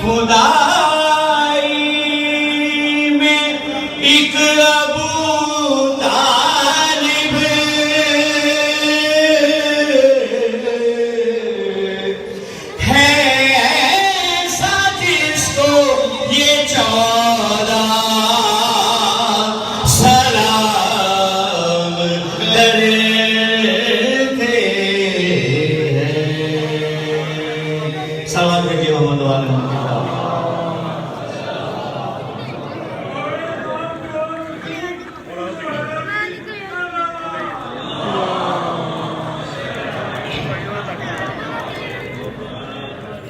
खुदाई में एक अबू तालिब है ऐसा जिसको ये 14 सलाम करते हैं। सलाम भेजिए मोहम्मद वाले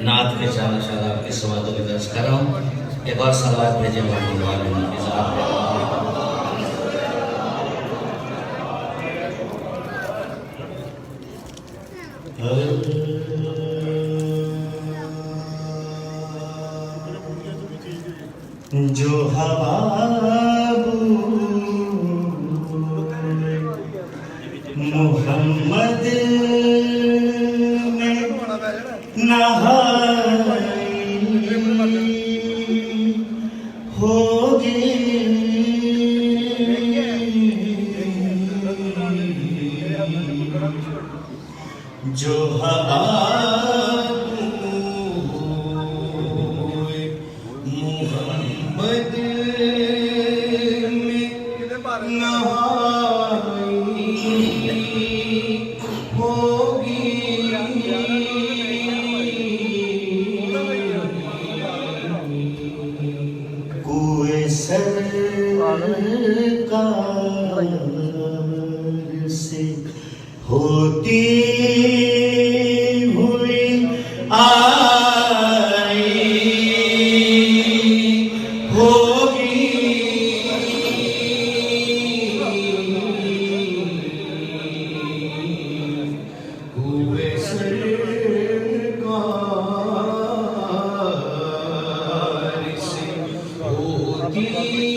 नाथ के चारा शाला आपके सवालों में दर्ज कर रहा हूँ। एक और सलावत भेजे मोहम्मद वाले जो हवा मोहम्मद में नहाई होगी जो हवा मोहम्मद में नहाई होगी कुए सरकार से होती हुई आई होगी कुए सरकार से होती हुई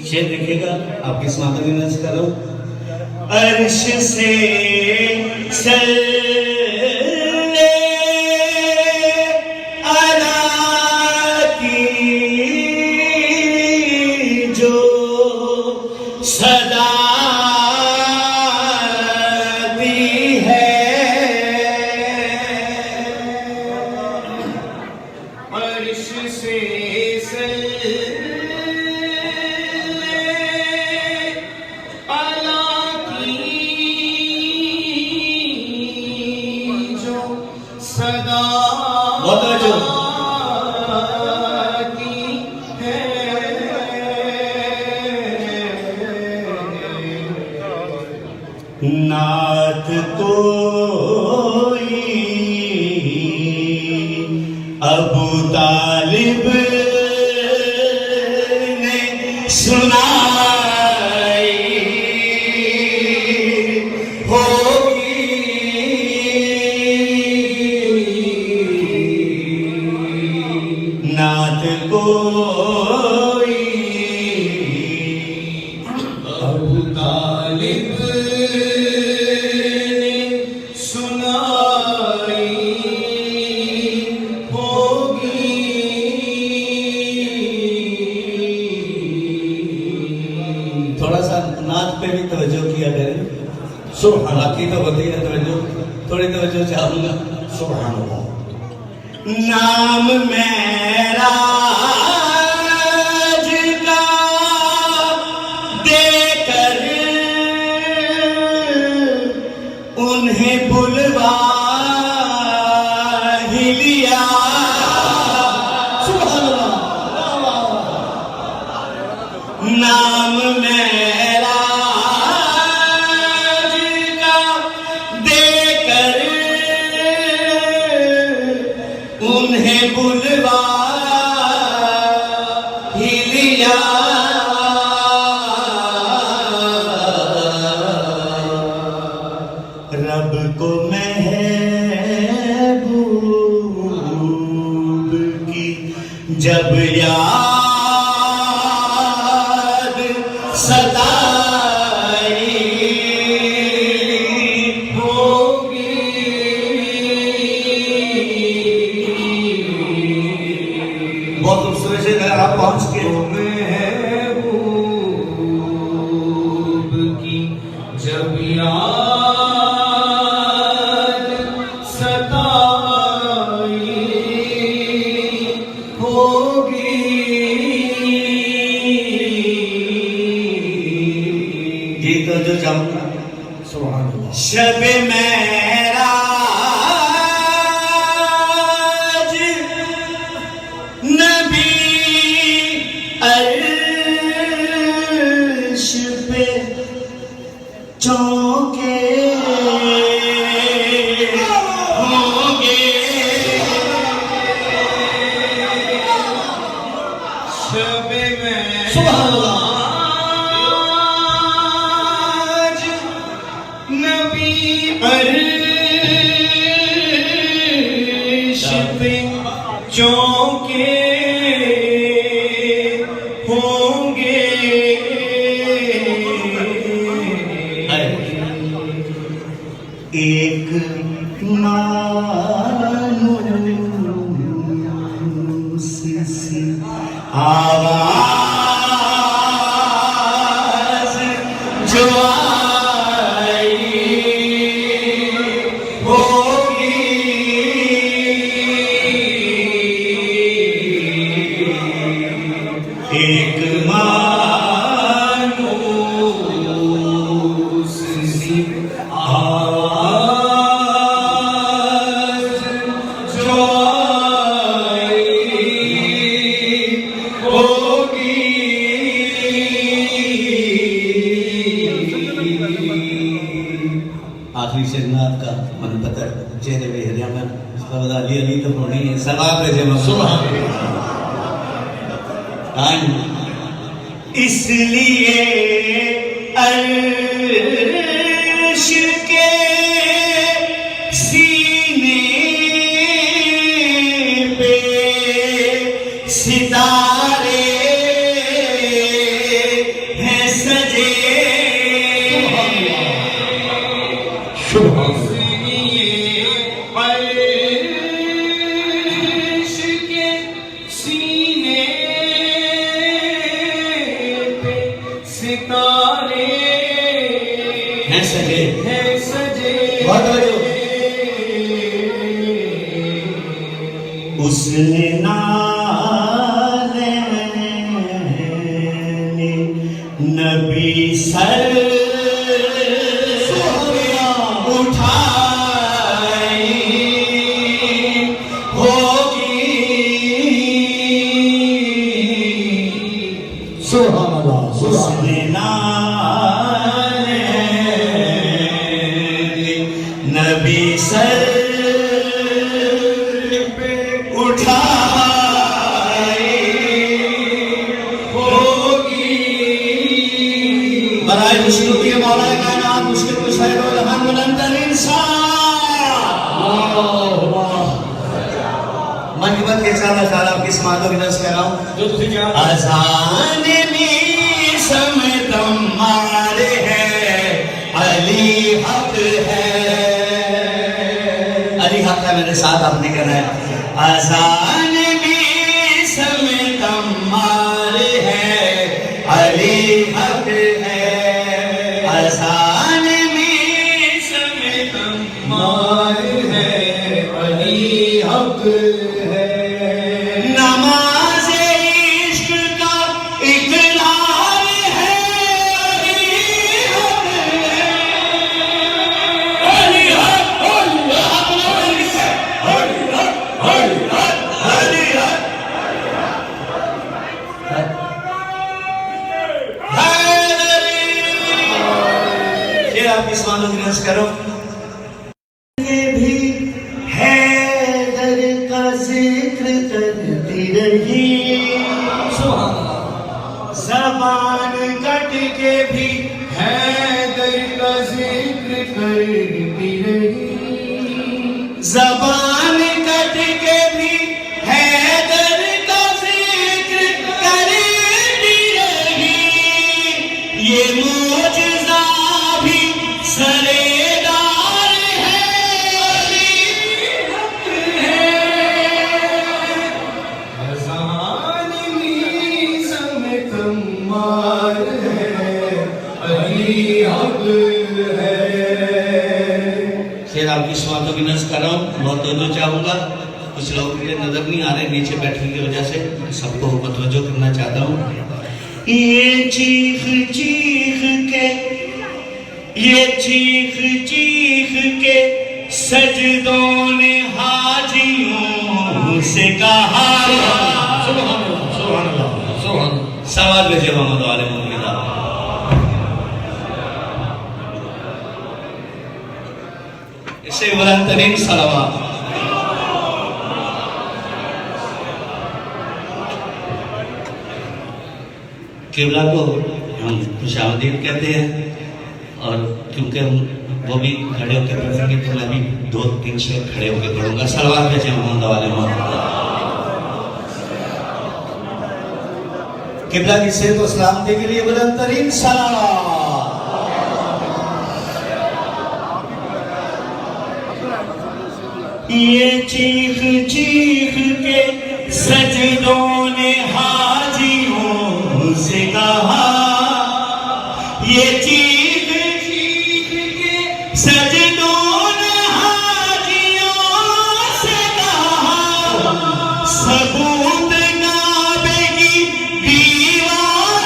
शेर देखिएगा, आपकी समाधि में नज़र करो। अर्श से सल्ले अला की जो सदा दी है, अर्श से सदा की है नात कोई अबू तालिब ने सुनाई नात कोई अबू तालिब ने सुनाई होगी। थोड़ा सा नात पे भी तवज्जो किया करें। सुभान अल्लाह की तो होती है तवज्जो, थोड़ी तवज्जो चाहूंगा। सुभान अल्लाह। नाम मेराज का देकर उन्हें बुलवा ही लिया। सुभान अल्लाह। नाम मेराज का देकर उन्हें बुलवा जब याद सताई होगी, बहुत खूबसूरत से आप पहुंच के महबूब की जब याद सताई होगी, ये तो जो जाऊंगा शब मेराज नबी अर्श पे चौके होंगे, शब मेराज नबी अर्श पे चौके होंगे, एक मानूस सी आवाज जो आई होगी, एक मानूस सी आवाज जो आई होगी, आखिरी शहनाद का मन पता चेहरे पे हरियाणा अली अली तो होनी है सवाब है जमा सुभान इसलिए अर्श के सीने पे सितारे हैं सजे, इसलिए अर्श के सीने पे सितारे हैं सजे, उसने नाले नबी सर उठाई होगी, सुभान अल्लाह, उसने नाले नबी सर पे उठाई होगी, बराए मुश्किल के मौला कायनात मुश्किल कुशा रहमान बुलंदर इंसान मन की बात के साथ सारा आपकी समातों की दर्श कर रहा हूँ जो तुझे क्या अज़ान में समतम मारे है अली हक है, अली हक है मेरे साथ आपने कहना है अज़ान में समतम मारे है अली हक है, अज़ान में समतम मारे है अली हक है, नमाज इश्क का इकरार है अली हक आप इस मानो की नज़र करो, ये भी हैदर का जिक्र करती रही, ज़बान कट के भी हैदर का जिक्र करती रही, ज़बान कट के भी हैदर का चाहूंगा। कुछ लोग मुझे नजर नहीं आ रहे नीचे बैठने की वजह से, सबको मतवज्जो करना चाहता हूँ। ये चीख चीख के सजदों ने हाजियों से कहा। सवाल भेजे मोहम्मद वाले मुर्गिदा। इससे बुलंद तरीन सलावत। किबला को हम खुशामदीद कहते हैं, और क्योंकि वो भी खड़े होकर पढ़ेंगे तो मैं भी 2-3 शेर खड़े होकर पढ़ूंगा। सलवात भेजे मोहम्मद वाले मोहम्मद। किबला की सेहत और सलामती के लिए बुलंद तरीन सलावत। ये चीख चीख के सजदों ने हाजियों से कहा। ये चीख चीख के सजदों ने हाजियों से कहा। सबूत काबे की दीवार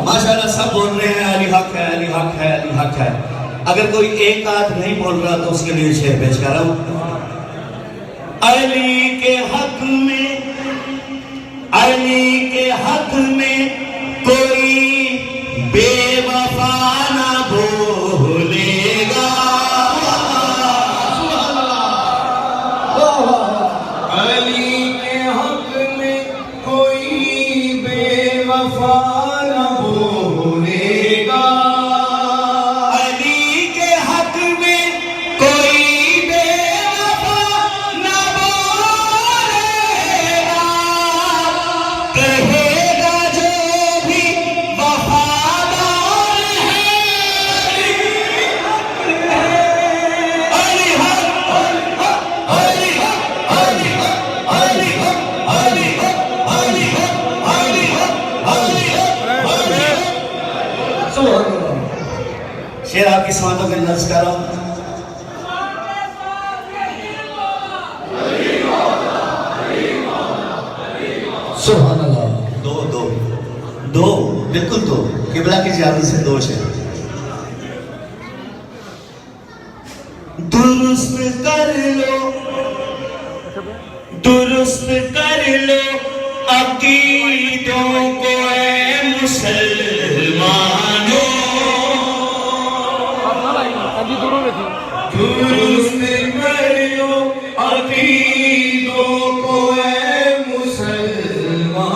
माशाल्लाह सब बोल रहे हैं अली हक है, अली हक है, अली हक है। अगर कोई एक आध नहीं बोल रहा तो उसके लिए शेर पेश कर रहा हूं। अली के हक में कोई बेवफा ना बोलेगा। अली के हक में कोई बेवफा न बोलेगा। अली के हक में कोई बेवफा न बोलेगा। कहेगा जो भी वफादार है। अली हक, अली हक, अली हक, अली हक, अली हक, अली हक, अली हक, अली हक, अली हक, अली हक। शेर आपकी समातों के नर्स कर रहा हूं। सुभान अल्लाह। दो दो दो बिल्कुल दो, किबला की इजाजत से 2 शेर। दुरुस्त कर लो अकीदों को ऐ मुसलमानों। दुरुस्त कर लो अकीदों को ऐ मुसलमानों।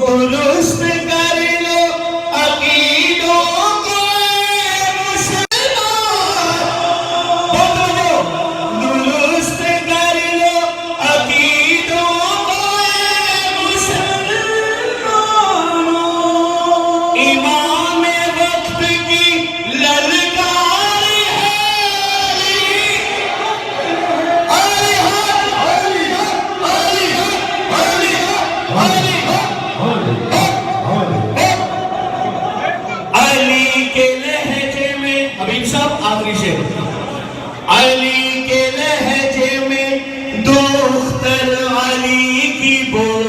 दुरुस्त कर लो अकीदों को ऐ मुसलमानों। दुरुस्त कर लो अकीदों को ऐ मुसलमानों। इमाम वक्त की ललकार है। अली हक, अली हक, अली हक, अली हक, अली हक, अली के लहजे में हबीब साहब आखिरी शेर। अली के लहजे में दोख्तर अली की बोल